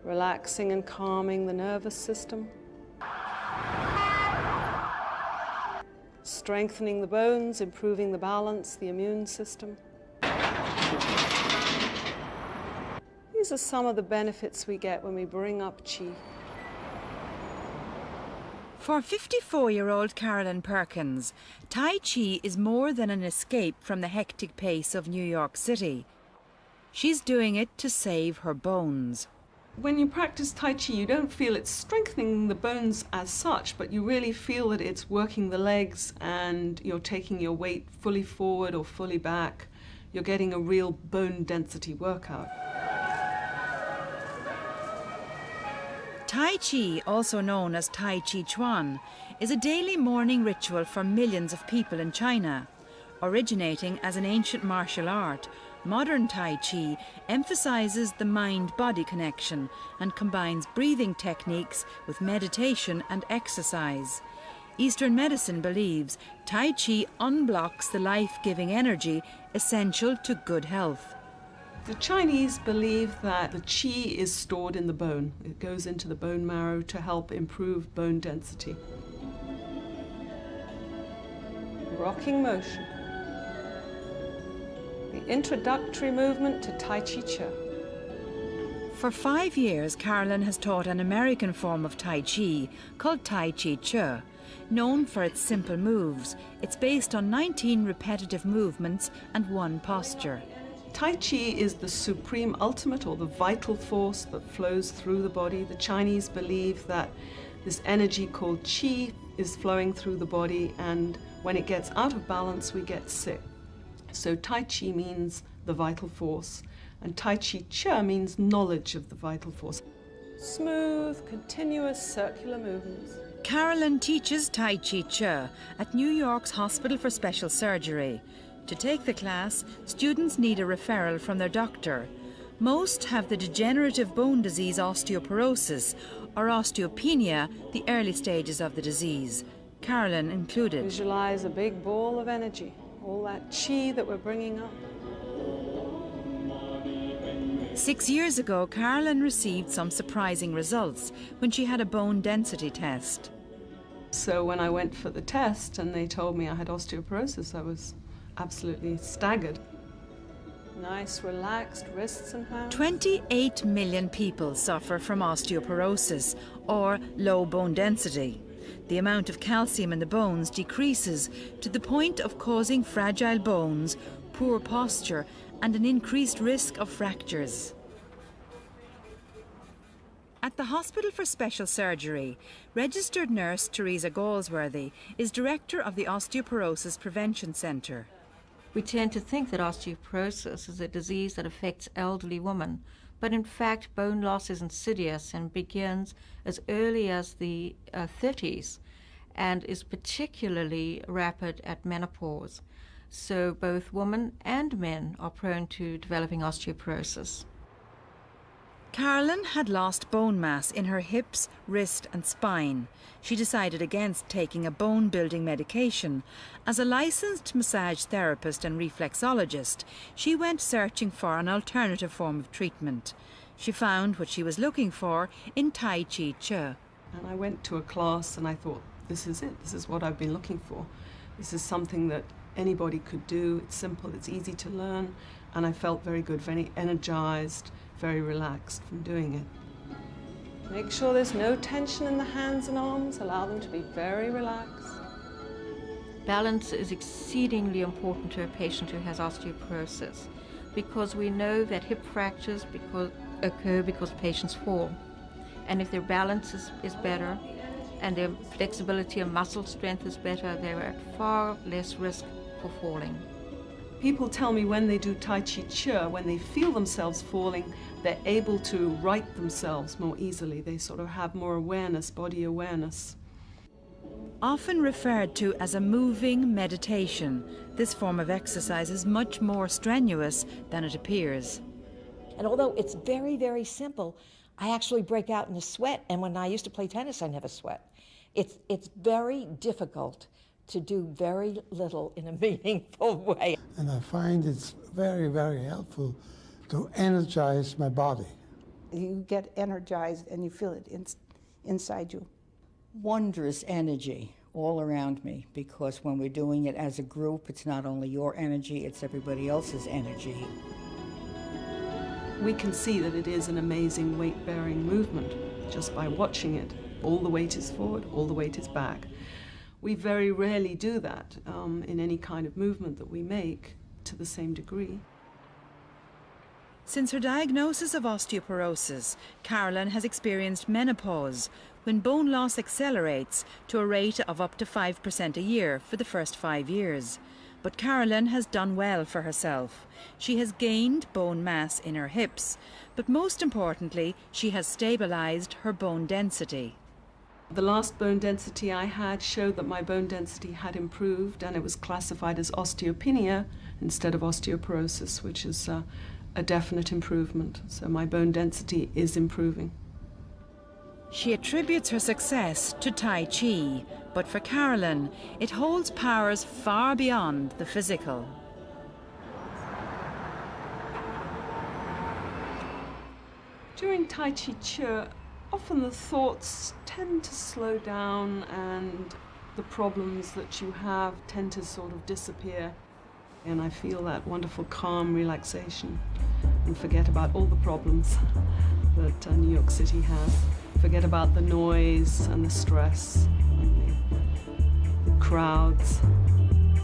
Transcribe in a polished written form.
relaxing and calming the nervous system, strengthening the bones, improving the balance, the immune system. These are some of the benefits we get when we bring up Qi. For 54-year-old Carolyn Perkins, Tai Chi is more than an escape from the hectic pace of New York City. She's doing it to save her bones. When you practice Tai Chi, you don't feel it's strengthening the bones as such, but you really feel that it's working the legs and you're taking your weight fully forward or fully back. You're getting a real bone density workout. Tai Chi, also known as Tai Chi Chuan, is a daily morning ritual for millions of people in China. Originating as an ancient martial art, modern Tai Chi emphasizes the mind-body connection and combines breathing techniques with meditation and exercise. Eastern medicine believes Tai Chi unblocks the life-giving energy essential to good health. The Chinese believe that the qi is stored in the bone. It goes into the bone marrow to help improve bone density. Rocking motion. The introductory movement to Tai Chi Chi. For 5 years, Carolyn has taught an American form of Tai Chi called Tai Chi Chi. Known for its simple moves, it's based on 19 repetitive movements and one posture. Tai Chi is the supreme ultimate, or the vital force that flows through the body. The Chinese believe that this energy called Qi is flowing through the body, and when it gets out of balance, we get sick. So Tai Chi means the vital force, and Tai Chi Chi means knowledge of the vital force. Smooth, continuous circular movements. Carolyn teaches Tai Chi Chi at New York's Hospital for Special Surgery. To take the class, students need a referral from their doctor. Most have the degenerative bone disease osteoporosis or osteopenia, the early stages of the disease. Carolyn included. Visualize a big ball of energy, all that qi that we're bringing up. 6 years ago, Carolyn received some surprising results when she had a bone density test. So when I went for the test and they told me I had osteoporosis, I was absolutely staggered. Nice, relaxed wrists and hands. 28 million people suffer from osteoporosis, or low bone density. The amount of calcium in the bones decreases to the point of causing fragile bones, poor posture, and an increased risk of fractures. At the Hospital for Special Surgery, registered nurse Teresa Galsworthy is director of the Osteoporosis Prevention Centre. We tend to think that osteoporosis is a disease that affects elderly women, but in fact bone loss is insidious and begins as early as the 30s and is particularly rapid at menopause. So both women and men are prone to developing osteoporosis. Carolyn had lost bone mass in her hips, wrist and spine. She decided against taking a bone-building medication. As a licensed massage therapist and reflexologist, she went searching for an alternative form of treatment. She found what she was looking for in Tai Chi Chi. And I went to a class and I thought, this is it. This is what I've been looking for. This is something that anybody could do. It's simple, it's easy to learn, and I felt very good, very energized, very relaxed from doing it. Make sure there's no tension in the hands and arms. Allow them to be very relaxed. Balance is exceedingly important to a patient who has osteoporosis because we know that hip fractures occur because patients fall. And if their balance is better and their flexibility and muscle strength is better, they're at far less risk for falling. People tell me when they do Tai Chi Chi, when they feel themselves falling, they're able to right themselves more easily. They sort of have more awareness, body awareness. Often referred to as a moving meditation, this form of exercise is much more strenuous than it appears. And although it's very, very simple, I actually break out in a sweat, and when I used to play tennis, I never sweat. It's very difficult to do very little in a meaningful way. And I find it's very, very helpful to energize my body. You get energized and you feel it inside you. Wondrous energy all around me, because when we're doing it as a group, it's not only your energy, it's everybody else's energy. We can see that it is an amazing weight-bearing movement just by watching it. All the weight is forward, all the weight is back. We very rarely do that in any kind of movement that we make to the same degree. Since her diagnosis of osteoporosis, Carolyn has experienced menopause, when bone loss accelerates to a rate of up to 5% a year for the first 5 years. But Carolyn has done well for herself. She has gained bone mass in her hips, but most importantly, she has stabilized her bone density. The last bone density I had showed that my bone density had improved, and it was classified as osteopenia instead of osteoporosis, which is a definite improvement. So my bone density is improving. She attributes her success to Tai Chi, but for Carolyn, it holds powers far beyond the physical. During Tai Chi, often the thoughts tend to slow down and the problems that you have tend to sort of disappear. And I feel that wonderful calm relaxation and forget about all the problems that New York City has. Forget about the noise and the stress and the crowds.